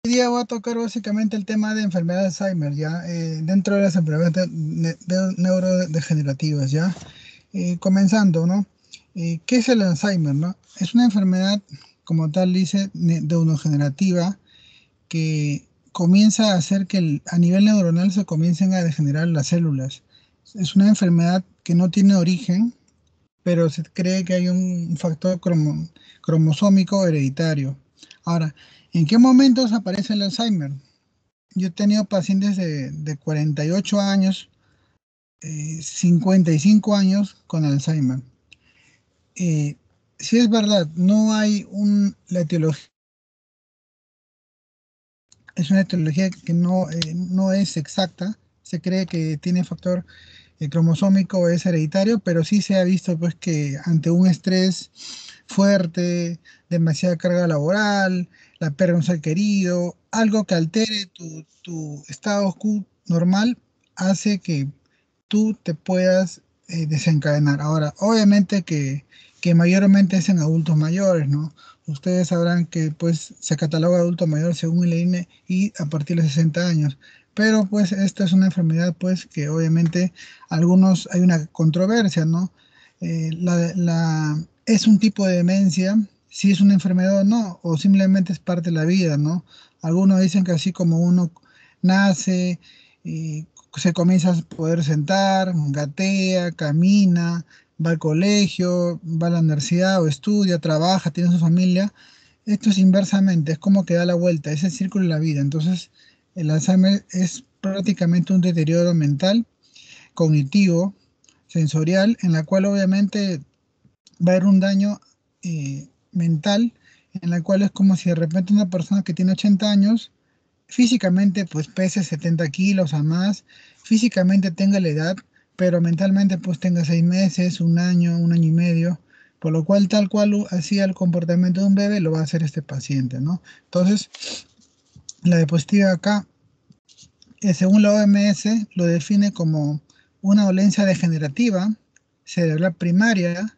Hoy día voy a tocar básicamente el tema de enfermedad de Alzheimer, ¿ya? Dentro de las enfermedades neurodegenerativas, ¿ya? Comenzando, ¿no? ¿Qué es el Alzheimer, no? Es una enfermedad, como tal dice, neurodegenerativa que comienza a hacer que a nivel neuronal se comiencen a degenerar las células. Es una enfermedad que no tiene origen, pero se cree que hay un factor cromosómico hereditario. Ahora, ¿en qué momentos aparece el Alzheimer? Yo he tenido pacientes de 48 años, 55 años con Alzheimer. Eh, si es verdad, no hay la etiología, es una etiología que no es exacta, se cree que tiene factor cromosómico, es hereditario, pero sí se ha visto pues que ante un estrés fuerte, demasiada carga laboral, la pérdida de un ser querido, algo que altere tu estado normal, hace que tú te puedas desencadenar. Ahora, obviamente que mayormente es en adultos mayores, ¿no? Ustedes sabrán que pues se cataloga adulto mayor según el INE y a partir de 60 años. Pero pues esta es una enfermedad pues que obviamente hay una controversia, ¿no? Es un tipo de demencia, si es una enfermedad o no, o simplemente es parte de la vida, ¿no? Algunos dicen que así como uno nace, y se comienza a poder sentar, gatea, camina, va al colegio, va a la universidad o estudia, trabaja, tiene su familia. Esto es inversamente, es como que da la vuelta, es el círculo de la vida. Entonces, el Alzheimer es prácticamente un deterioro mental, cognitivo, sensorial, en la cual obviamente va a haber un daño mental, en la cual es como si de repente una persona que tiene 80 años físicamente pues pese 70 kilos a más, físicamente tenga la edad, pero mentalmente pues tenga 6 meses, un año y medio, por lo cual tal cual hacía el comportamiento de un bebé lo va a hacer este paciente, ¿no? Entonces, la diapositiva acá, según la OMS, lo define como una dolencia degenerativa cerebral primaria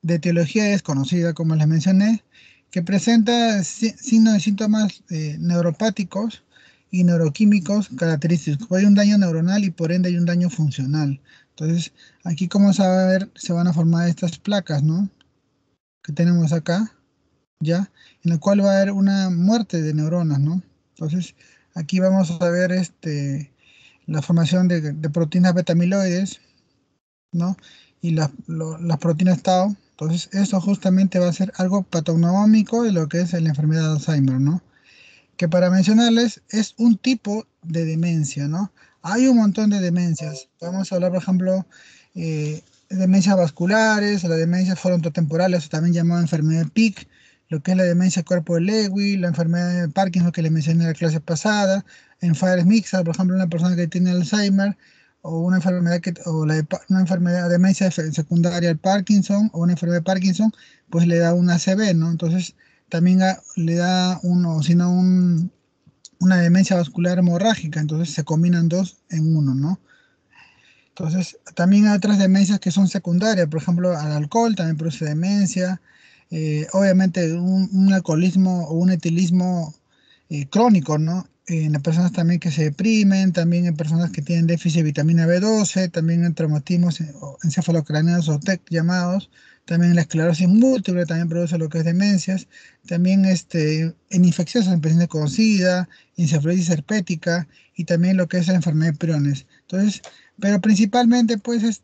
de etiología desconocida, como les mencioné, que presenta signos y síntomas neuropáticos y neuroquímicos característicos. Hay un daño neuronal y por ende hay un daño funcional. Entonces, aquí como se va a ver, se van a formar estas placas, ¿no? Que tenemos acá, ¿ya? En la cual va a haber una muerte de neuronas, ¿no? Entonces, aquí vamos a ver la formación de proteínas beta amiloides, ¿no? Y las proteínas tau. Entonces, eso justamente va a ser algo patognomónico de lo que es la enfermedad de Alzheimer, ¿no? Que para mencionarles es un tipo de demencia, ¿no? Hay un montón de demencias. Vamos a hablar, por ejemplo, demencias vasculares, la demencia frontotemporales, o también llamada enfermedad de Pick, lo que es la demencia cuerpo de Lewy, la enfermedad de Parkinson que les mencioné en la clase pasada, enfermedades mixtas, por ejemplo, una persona que tiene Alzheimer, o una enfermedad una enfermedad, demencia secundaria al Parkinson, o una enfermedad de Parkinson, pues le da una ACV, ¿no? Entonces, también le da uno, sino una demencia vascular hemorrágica, entonces se combinan dos en uno, ¿no? Entonces, también hay otras demencias que son secundarias, por ejemplo, al alcohol también produce demencia, obviamente un alcoholismo o un etilismo crónico, ¿no? En las personas también que se deprimen, también en personas que tienen déficit de vitamina B12, también en traumatismos o encefalocraneanos o TEC llamados, también la esclerosis múltiple también produce lo que es demencias, también en infecciosas, en pacientes con SIDA, encefalitis herpética y también lo que es la enfermedad de priones. Entonces, pero principalmente, pues,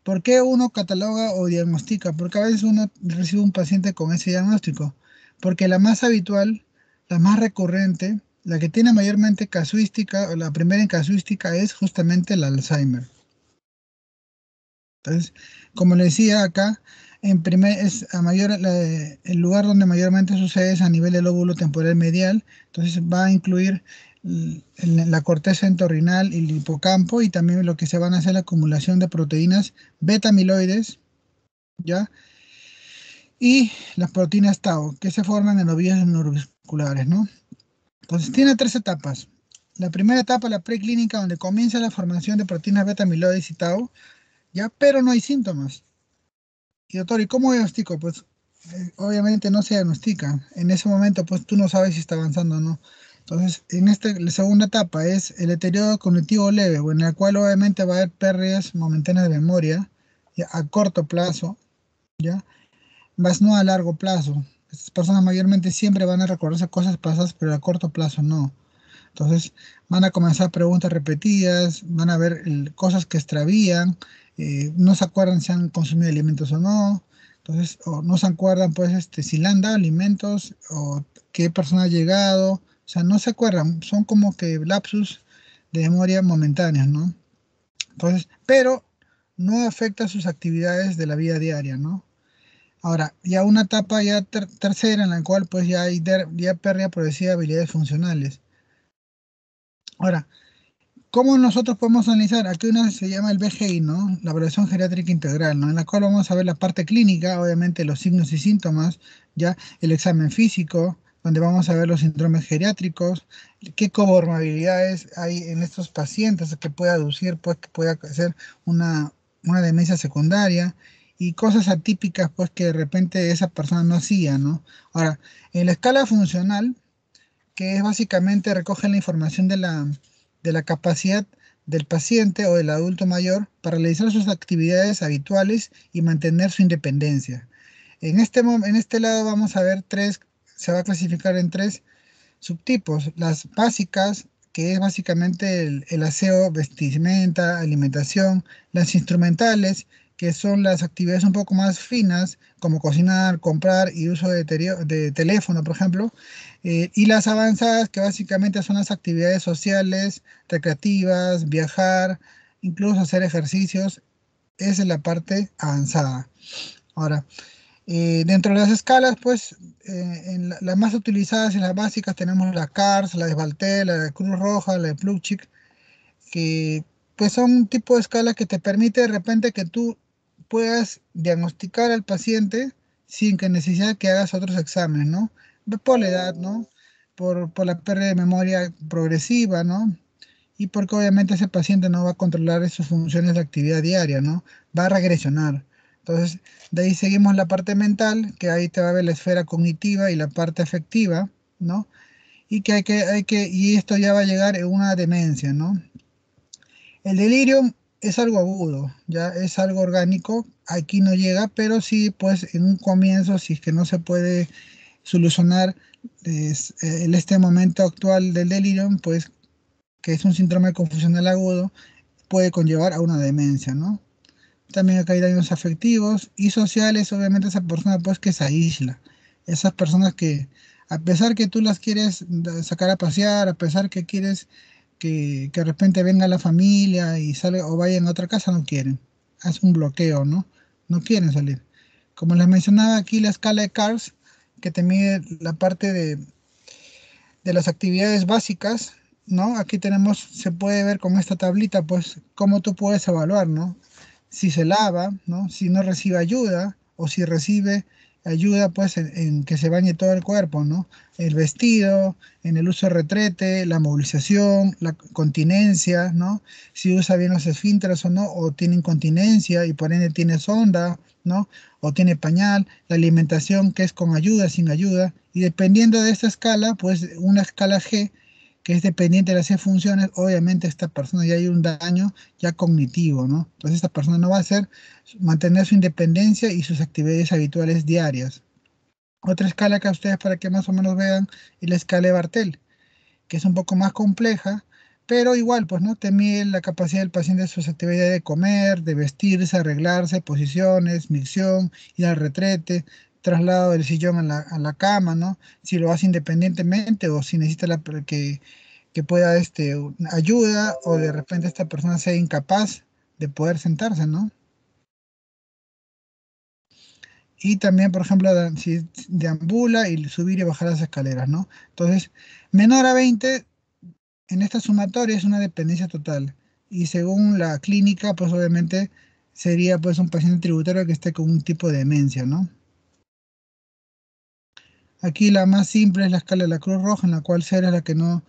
¿por qué uno cataloga o diagnostica? Porque a veces uno recibe un paciente con ese diagnóstico. Porque la más habitual, la más recurrente, la que tiene mayormente casuística, o la primera en casuística es justamente el Alzheimer. Entonces, como le decía acá, el lugar donde mayormente sucede es a nivel del lóbulo temporal medial, entonces va a incluir la corteza entorrinal y el hipocampo y también lo que se van a hacer la acumulación de proteínas beta amiloides, ¿ya? Y las proteínas tau, que se forman en los vías neuromusculares, ¿no? Entonces tiene tres etapas. La primera etapa, la preclínica, donde comienza la formación de proteínas beta amiloides y tau, ¿ya? Pero no hay síntomas. Y doctor, ¿y cómo diagnostico? Pues obviamente no se diagnostica. En ese momento, pues tú no sabes si está avanzando o no. Entonces, en la segunda etapa es el deterioro cognitivo leve, o en la cual obviamente va a haber pérdidas momentáneas de memoria, ya, a corto plazo, ¿ya? Más no a largo plazo. Estas personas mayormente siempre van a recordarse cosas pasadas, pero a corto plazo no. Entonces van a comenzar preguntas repetidas, van a ver cosas que extravían, no se acuerdan si han consumido alimentos o no, entonces, o no se acuerdan pues si le han dado alimentos o qué persona ha llegado, o sea, no se acuerdan, son como que lapsus de memoria momentáneos, ¿no? Entonces, pero no afecta sus actividades de la vida diaria, ¿no? Ahora, ya una etapa ya tercera en la cual pues ya hay ya pérdida progresiva de habilidades funcionales. Ahora, ¿cómo nosotros podemos analizar? Aquí una se llama el BGI, ¿no? La evaluación geriátrica integral, ¿no? En la cual vamos a ver la parte clínica, obviamente los signos y síntomas, ya el examen físico, donde vamos a ver los síndromes geriátricos, qué comorbilidades hay en estos pacientes que puede aducir, pues que pueda ser una demencia secundaria y cosas atípicas, pues que de repente esa persona no hacía, ¿no? Ahora, en la escala funcional, que es básicamente recoge la información de la capacidad del paciente o del adulto mayor para realizar sus actividades habituales y mantener su independencia. En este lado vamos a ver se va a clasificar en tres subtipos. Las básicas, que es básicamente el aseo, vestimenta, alimentación. Las instrumentales, que son las actividades un poco más finas, como cocinar, comprar y uso de teléfono, por ejemplo. Y las avanzadas, que básicamente son las actividades sociales, recreativas, viajar, incluso hacer ejercicios. Esa es la parte avanzada. Ahora, dentro de las escalas, pues, las más utilizadas y las básicas tenemos la CARS, la de Svaltel, la de Cruz Roja, la de Plutchik, que pues son un tipo de escala que te permite de repente que tú puedas diagnosticar al paciente sin que necesidad que hagas otros exámenes, ¿no? Por la edad, ¿no? Por la pérdida de memoria progresiva, ¿no? Y porque obviamente ese paciente no va a controlar sus funciones de actividad diaria, ¿no? Va a regresionar. Entonces, de ahí seguimos la parte mental, que ahí te va a ver la esfera cognitiva y la parte afectiva, ¿no? Y y esto ya va a llegar en una demencia, ¿no? El delirio es algo agudo, ya es algo orgánico, aquí no llega, pero sí, pues en un comienzo, si es que no se puede solucionar en este momento actual del delirium, pues que es un síndrome confusional agudo, puede conllevar a una demencia, ¿no? También acá hay daños afectivos y sociales, obviamente esa persona pues que se aísla. Esas personas que a pesar que tú las quieres sacar a pasear, a pesar que quieres que de repente venga la familia y salga o vayan a otra casa, no quieren. Haz un bloqueo, ¿no? No quieren salir. Como les mencionaba aquí, la escala de CARS, que te mide la parte de las actividades básicas, ¿no? Aquí se puede ver con esta tablita, pues, cómo tú puedes evaluar, ¿no? Si se lava, ¿no? Si no recibe ayuda o si recibe ayuda, pues, en que se bañe todo el cuerpo, ¿no? El vestido, en el uso de retrete, la movilización, la continencia, ¿no? Si usa bien los esfínteres o no, o tiene incontinencia y por ende tiene sonda, ¿no? O tiene pañal, la alimentación que es con ayuda, sin ayuda, y dependiendo de esta escala, pues una escala G, que es dependiente de las 6 funciones, obviamente esta persona ya hay un daño ya cognitivo, ¿no? Entonces esta persona no va a hacer mantener su independencia y sus actividades habituales diarias. Otra escala que a ustedes para que más o menos vean es la escala de Bartel, que es un poco más compleja, pero igual, pues, ¿no? Te mide la capacidad del paciente de sus actividades de comer, de vestirse, arreglarse, posiciones, micción, ir al retrete, traslado del sillón a la cama, ¿no? Si lo hace independientemente o si necesita que pueda, ayuda o de repente esta persona sea incapaz de poder sentarse, ¿no? Y también, por ejemplo, si deambula y subir y bajar las escaleras, ¿no? Entonces, menor a 20 en esta sumatoria es una dependencia total y según la clínica, pues obviamente sería pues un paciente tributario que esté con un tipo de demencia, ¿no? Aquí la más simple es la escala de la Cruz Roja, en la cual 0 es la que no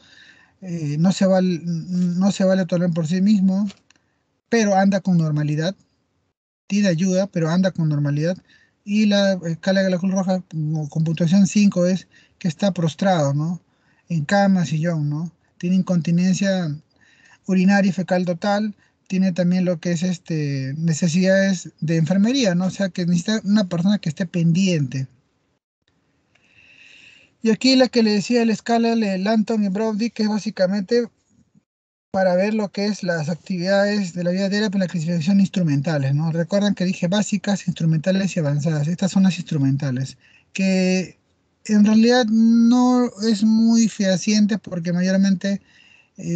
se vale tolerar por sí mismo, pero anda con normalidad, pide ayuda, pero anda con normalidad. Y la escala de la Cruz Roja con puntuación 5 es que está prostrado, ¿no? En cama, sillón, ¿no? Tiene incontinencia urinaria y fecal total, tiene también lo que es necesidades de enfermería, ¿no? O sea, que necesita una persona que esté pendiente. Y aquí la que le decía la escala de Lanton y Brody, que es básicamente para ver lo que es las actividades de la vida diaria por la clasificación instrumentales, ¿no? Recuerdan que dije básicas, instrumentales y avanzadas. Estas son las instrumentales, que en realidad no es muy fehaciente porque mayormente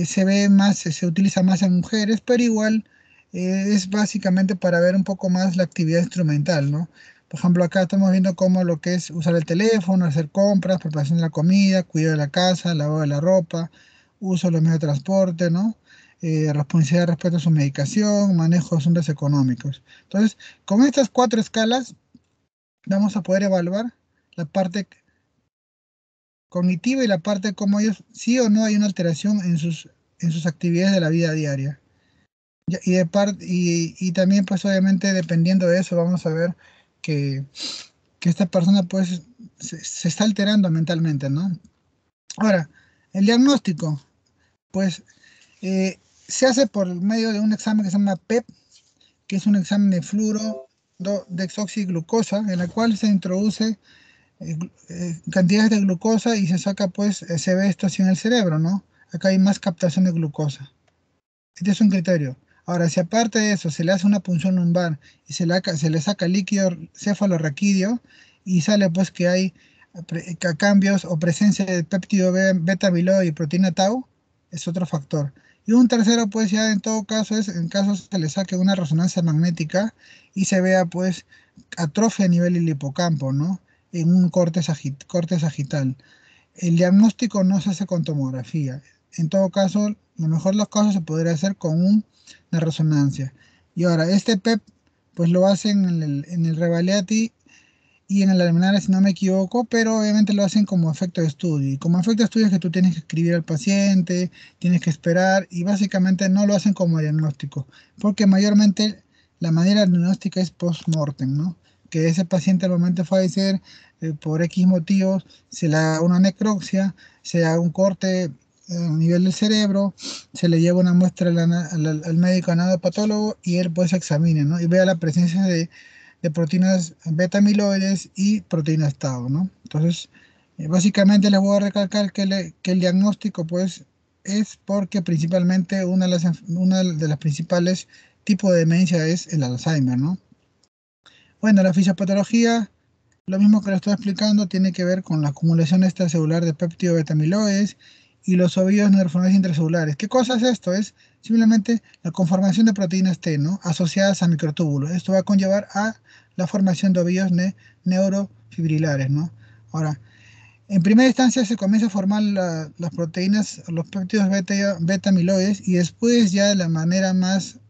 se ve más, se utiliza más en mujeres, pero igual es básicamente para ver un poco más la actividad instrumental, ¿no? Por ejemplo, acá estamos viendo cómo lo que es usar el teléfono, hacer compras, preparación de la comida, cuidado de la casa, lavado de la ropa, uso de los medios de transporte, ¿no? Responsabilidad respecto a su medicación, manejo de asuntos económicos. Entonces, con estas cuatro escalas vamos a poder evaluar la parte cognitiva y la parte de cómo ellos, sí o no hay una alteración en sus actividades de la vida diaria. Y también, pues obviamente, dependiendo de eso, vamos a ver que, que esta persona, pues, se está alterando mentalmente, ¿no? Ahora, el diagnóstico, pues, se hace por medio de un examen que se llama PEP, que es un examen de fluoro desoxiglucosa, en la cual se introduce cantidades de glucosa y se saca, pues, se ve esto así en el cerebro, ¿no? Acá hay más captación de glucosa. Este es un criterio. Ahora, si aparte de eso se le hace una punción lumbar y se le saca líquido cefalorraquídeo y sale pues que hay cambios o presencia de péptido beta amiloide y proteína tau, es otro factor. Y un tercero, pues ya en todo caso es en caso se le saque una resonancia magnética y se vea pues atrofia a nivel del hipocampo, ¿no? En un corte sagital. El diagnóstico no se hace con tomografía. En todo caso, lo mejor de los casos se podría hacer con una resonancia. Y ahora, este PEP, pues lo hacen en el Revaliati y en el Almenara, si no me equivoco, pero obviamente lo hacen como efecto de estudio. Y como efecto de estudio es que tú tienes que escribir al paciente, tienes que esperar, y básicamente no lo hacen como diagnóstico, porque mayormente la manera diagnóstica es post-mortem, ¿no? Que ese paciente al momento de fallecer, por X motivos, se le haga una necropsia, se haga un corte a nivel del cerebro, se le lleva una muestra al médico anatopatólogo y él pues examine, ¿no? Y vea la presencia de proteínas beta amiloides y proteínas tau, ¿no? Entonces, básicamente les voy a recalcar que el diagnóstico, pues, es porque principalmente una de las principales tipos de demencia es el Alzheimer, ¿no? Bueno, la fisiopatología, lo mismo que lo estoy explicando, tiene que ver con la acumulación extracelular de péptido beta amiloides y los ovillos neuronales intracelulares. ¿Qué cosa es esto? Es simplemente la conformación de proteínas T, ¿no? Asociadas a microtúbulos. Esto va a conllevar a la formación de ovillos neurofibrilares, ¿no? Ahora, en primera instancia se comienza a formar las proteínas, los péptidos beta amiloides y después ya de la manera más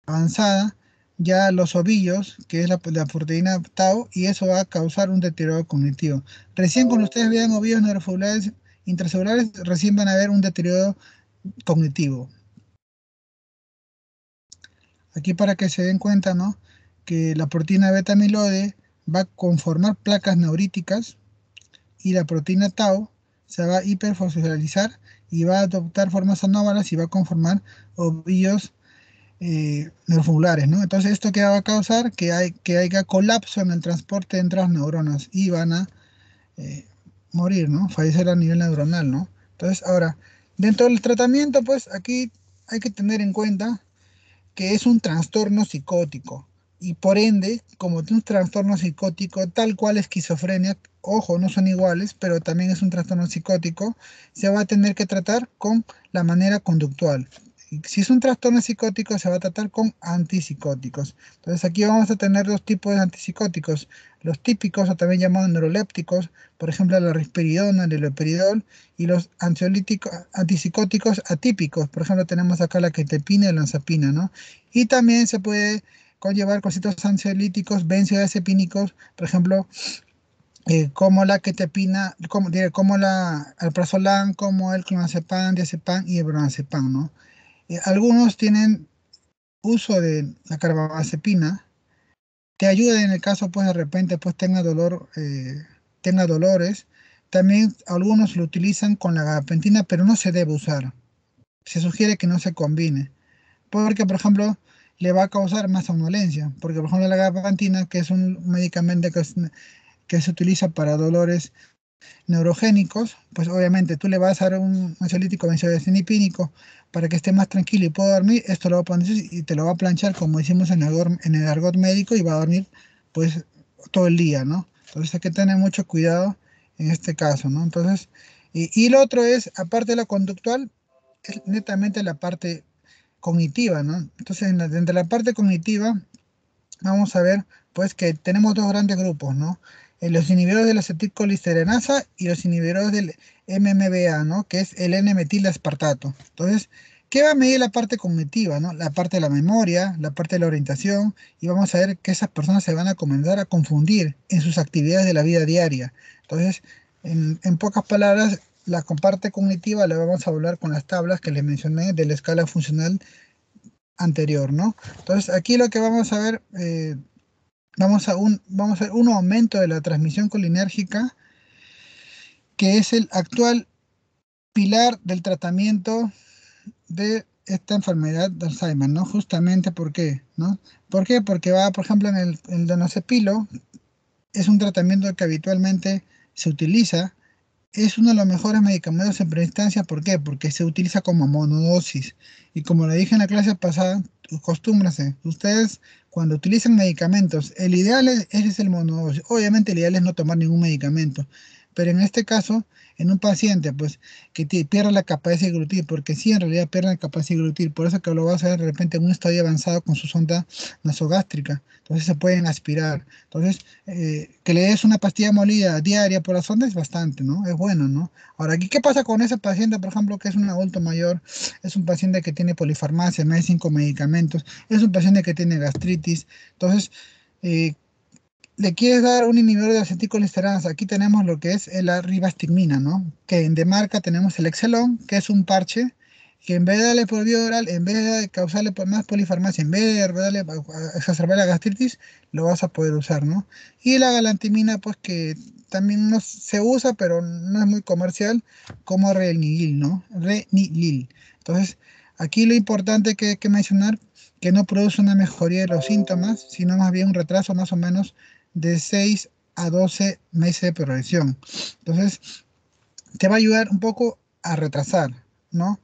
avanzada, ya los ovillos, que es la proteína tau, y eso va a causar un deterioro cognitivo. Recién cuando ustedes vean ovillos neurofibrilares intracelulares, recién van a ver un deterioro cognitivo. Aquí para que se den cuenta, ¿no? Que la proteína beta amiloide va a conformar placas neuríticas y la proteína tau se va a hiperfosforilizar y va a adoptar formas anómalas y va a conformar ovillos neurofibulares, ¿no? Entonces, ¿esto qué va a causar? Que haya colapso en el transporte entre las neuronas y van a eh, morir, ¿no? Fallecer a nivel neuronal, ¿no? Entonces, ahora, dentro del tratamiento, pues aquí hay que tener en cuenta que es un trastorno psicótico y por ende, como un trastorno psicótico tal cual esquizofrenia, ojo, no son iguales, pero también es un trastorno psicótico, se va a tener que tratar con la manera conductual. Y si es un trastorno psicótico, se va a tratar con antipsicóticos. Entonces aquí vamos a tener dos tipos de antipsicóticos. Los típicos, o también llamados neurolépticos, por ejemplo, la risperidona, el haloperidol, y los ansiolíticos, antipsicóticos atípicos. Por ejemplo, tenemos acá la quetepina y la olanzapina, ¿no? Y también se puede conllevar cositos ansiolíticos, benzodiazepínicos, por ejemplo, como la quetepina, como la alprazolam, como el clonazepam, diazepam y el bromazepam, ¿no? Algunos tienen uso de la carbamazepina, te ayuda en el caso, pues de repente, pues tenga dolores. También algunos lo utilizan con la gabapentina, pero no se debe usar. Se sugiere que no se combine, porque, por ejemplo, le va a causar más somnolencia, porque, por ejemplo, la gabapentina, que es un medicamento que se utiliza para dolores neurogénicos, pues obviamente tú le vas a dar un ansiolítico benzodiazepínico para que esté más tranquilo y pueda dormir, esto lo va a poner y te lo va a planchar, como decimos en el argot médico, y va a dormir pues todo el día, ¿no? Entonces hay que tener mucho cuidado en este caso, ¿no? Entonces, y lo otro es, aparte de la conductual, es netamente la parte cognitiva, ¿no? Entonces, dentro de la parte cognitiva, vamos a ver, pues, que tenemos dos grandes grupos, ¿no? Los inhibidores de la acetilcolisteranasa y los inhibidores del MMBA, ¿no? Que es el N-metilaspartato. Entonces, ¿qué va a medir la parte cognitiva, ¿no? La parte de la memoria, la parte de la orientación, y vamos a ver que esas personas se van a comenzar a confundir en sus actividades de la vida diaria. Entonces, en pocas palabras, la parte cognitiva la vamos a hablar con las tablas que les mencioné de la escala funcional anterior, ¿no? Entonces, aquí lo que vamos a ver, vamos a ver un aumento de la transmisión colinérgica, que es el actual pilar del tratamiento de esta enfermedad de Alzheimer, ¿no? Justamente, ¿por qué? ¿No? ¿Por qué? Porque va, por ejemplo, en el donazepilo, es un tratamiento que habitualmente se utiliza. Es uno de los mejores medicamentos en primera instancia. ¿Por qué? Porque se utiliza como monodosis. Y como le dije en la clase pasada, acostúmbrense. Ustedes, cuando utilizan medicamentos, el ideal es el monodosis. Obviamente el ideal es no tomar ningún medicamento. Pero en este caso, en un paciente, pues, que pierde la capacidad de deglutir, porque sí, en realidad pierde la capacidad de deglutir, por eso que lo vas a ver de repente en un estadio avanzado con su sonda nasogástrica. Entonces se pueden aspirar. Entonces, que le des una pastilla molida diaria por la sonda es bastante, ¿no? Es bueno, ¿no? Ahora, aquí, ¿qué pasa con ese paciente, por ejemplo, que es un adulto mayor? Es un paciente que tiene polifarmacia, más de 5 medicamentos, es un paciente que tiene gastritis. Entonces, eh, le quieres dar un inhibidor de acetilcolinesterasa. Aquí tenemos lo que es la ribastigmina, ¿no? Que en Demarca tenemos el Excelon, que es un parche que en vez de darle por vía oral, en vez de causarle más polifarmacia, en vez de darle exacerbar la gastritis, lo vas a poder usar, ¿no? Y la galantamina, pues que también no se usa, pero no es muy comercial, como Renilil, ¿no? Renilil. Entonces, aquí lo importante que hay que mencionar, que no produce una mejoría de los síntomas, sino más bien un retraso más o menos de 6 a 12 meses de progresión. Entonces, te va a ayudar un poco a retrasar, ¿no?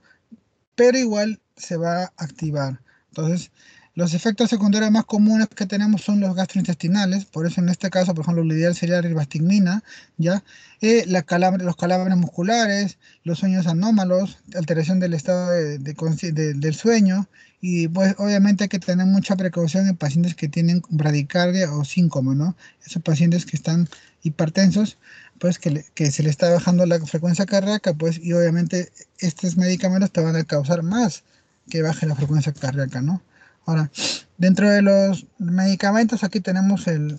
Pero igual se va a activar. Entonces, los efectos secundarios más comunes que tenemos son los gastrointestinales, por eso en este caso, por ejemplo, lo ideal sería la ribastigmina, ¿ya? Los calambres musculares, los sueños anómalos, alteración del estado del sueño, y pues obviamente hay que tener mucha precaución en pacientes que tienen bradicardia o síncoma, ¿no? Esos pacientes que están hipertensos, pues que se le está bajando la frecuencia cardíaca, pues, y obviamente estos medicamentos te van a causar más que baje la frecuencia cardíaca, ¿no? Ahora, dentro de los medicamentos, aquí tenemos el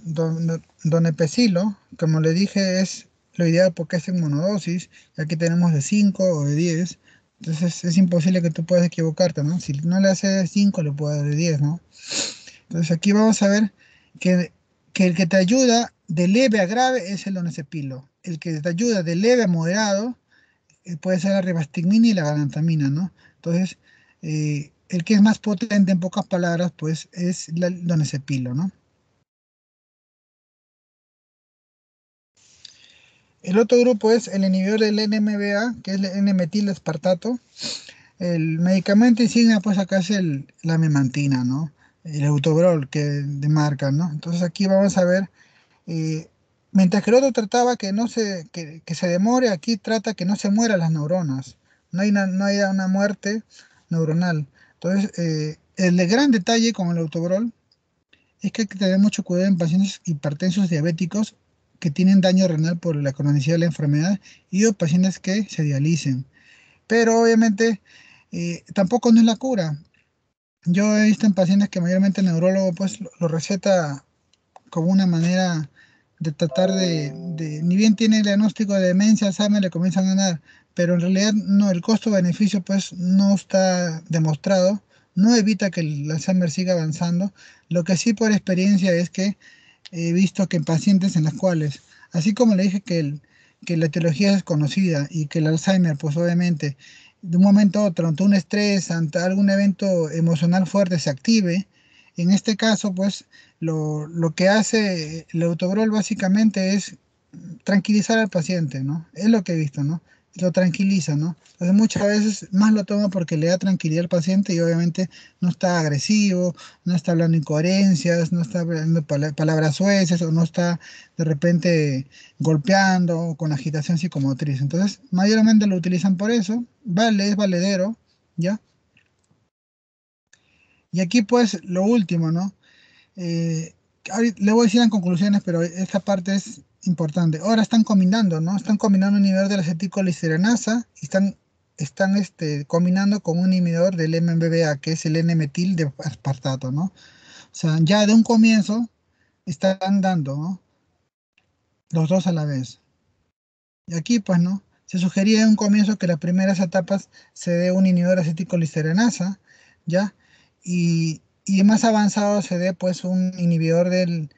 donepezilo, como le dije, es lo ideal porque es en monodosis, y aquí tenemos de 5 o de 10. Entonces es imposible que tú puedas equivocarte, ¿no? Si no le hace de 5, le puede dar de 10, ¿no? Entonces aquí vamos a ver que, que el que te ayuda de leve a grave es el donepezilo. El que te ayuda de leve a moderado puede ser la ribastigmina y la galantamina, ¿no? Entonces, el que es más potente en pocas palabras, pues es el donepezilo, ¿no? El otro grupo es el inhibidor del NMBA, que es el N-metilespartato. El medicamento insignia, pues acá es la memantina, ¿no? El Eutobrol, que de marca, ¿no? Entonces aquí vamos a ver, eh, mientras que el otro trataba que se demore, aquí trata que no se mueran las neuronas. No haya una muerte neuronal. Entonces, el de gran detalle con el Eutobrol es que hay que tener mucho cuidado en pacientes hipertensos diabéticos que tienen daño renal por la cronicidad de la enfermedad y o pacientes que se dialicen. Pero obviamente tampoco no es la cura. Yo he visto en pacientes que mayormente el neurólogo pues lo receta como una manera de tratar ni bien tiene el diagnóstico de demencia, Alzheimer, le comienzan a dar, pero en realidad no, el costo-beneficio pues no está demostrado, no evita que el Alzheimer siga avanzando, Lo que sí por experiencia es que he visto que en pacientes en las cuales, así como le dije que la etiología es desconocida y que el Alzheimer, pues obviamente, de un momento a otro, ante un estrés, ante algún evento emocional fuerte, se active, en este caso, pues lo que hace el Eutobrol básicamente es tranquilizar al paciente, ¿no? Es lo que he visto, ¿no? Lo tranquiliza, ¿no? Entonces muchas veces más lo toma porque le da tranquilidad al paciente y obviamente no está agresivo, no está hablando incoherencias, no está hablando palabras sueces o no está de repente golpeando con agitación psicomotriz. Entonces, mayormente lo utilizan por eso, vale, es valedero, ¿ya? Y aquí pues lo último, ¿no? Eh, Le voy a decir en conclusiones, pero esta parte es importante. Ahora están combinando, ¿no? Están combinando un inhibidor de la acetilcoliceranasa y están combinando con un inhibidor del MBBA, que es el N-metil de aspartato, ¿no? O sea, ya de un comienzo están dando, ¿no? Los dos a la vez. Y aquí, pues, ¿no? Se sugería en un comienzo que las primeras etapas se dé un inhibidor aceticolesteranasa, ¿ya? Y más avanzado se dé, pues, un inhibidor de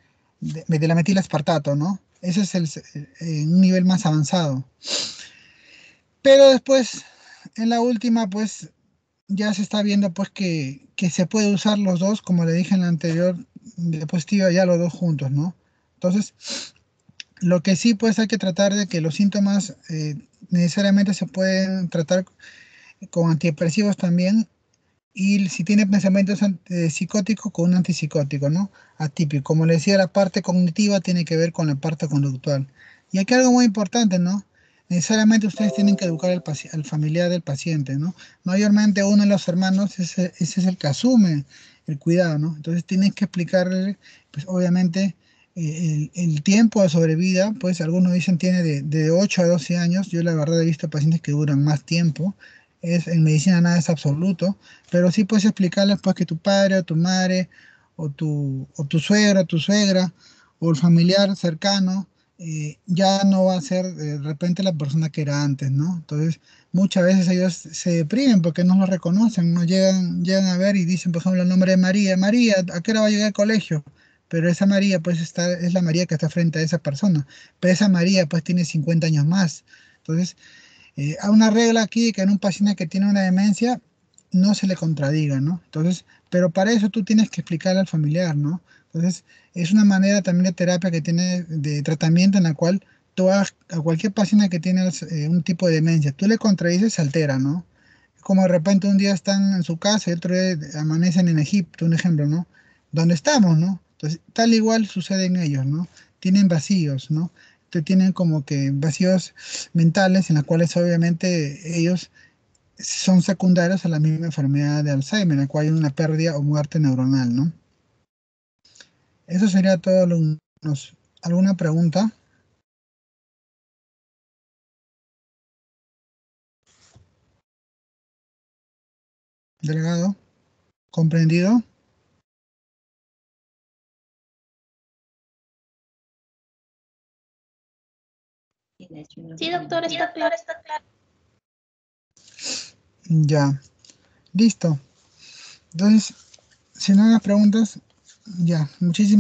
la metilaspartato, ¿no? Ese es un nivel más avanzado. Pero después, en la última, pues, ya se está viendo, pues, que se puede usar los dos, como le dije en la anterior diapositiva, ya los dos juntos, ¿no? Entonces, lo que sí, pues hay que tratar de que los síntomas necesariamente se pueden tratar con antidepresivos también y si tiene pensamientos psicóticos con un antipsicótico, ¿no? Atípico. Como le decía, la parte cognitiva tiene que ver con la parte conductual. Y aquí algo muy importante, ¿no? Necesariamente ustedes tienen que educar al familiar del paciente, ¿no? Mayormente uno de los hermanos, ese es el que asume el cuidado, ¿no? Entonces tienes que explicarle, pues obviamente, el tiempo de sobrevida, pues algunos dicen tiene de 8 a 12 años. Yo la verdad he visto pacientes que duran más tiempo. En medicina nada es absoluto, pero sí puedes explicarles pues que tu padre o tu madre o tu suegro o tu suegra o el familiar cercano ya no va a ser de repente la persona que era antes, ¿no? Entonces, muchas veces ellos se deprimen porque no lo reconocen, no llegan a ver y dicen, por ejemplo, el nombre de María. María, ¿a qué hora va a llegar al colegio? Pero esa María, pues, es la María que está frente a esa persona. Pero esa María, pues, tiene 50 años más. Entonces, hay una regla aquí que en un paciente que tiene una demencia no se le contradiga, ¿no? Entonces, pero para eso tú tienes que explicarle al familiar, ¿no? Entonces, es una manera también de terapia que tiene, de tratamiento en la cual tú a cualquier paciente que tiene un tipo de demencia, tú le contradices, se altera, ¿no? Es como de repente un día están en su casa y otro día amanecen en Egipto, un ejemplo, ¿no? Donde estamos, ¿no? Entonces, tal igual sucede en ellos, ¿no? Tienen vacíos, ¿no? Tienen como que vacíos mentales en las cuales obviamente ellos son secundarios a la misma enfermedad de Alzheimer, en la cual hay una pérdida o muerte neuronal, ¿no? Eso sería todo. ¿Alguna pregunta, delegado? ¿Comprendido? Sí, doctor, está claro. Ya, listo. Entonces, si no hay más preguntas, ya, muchísimas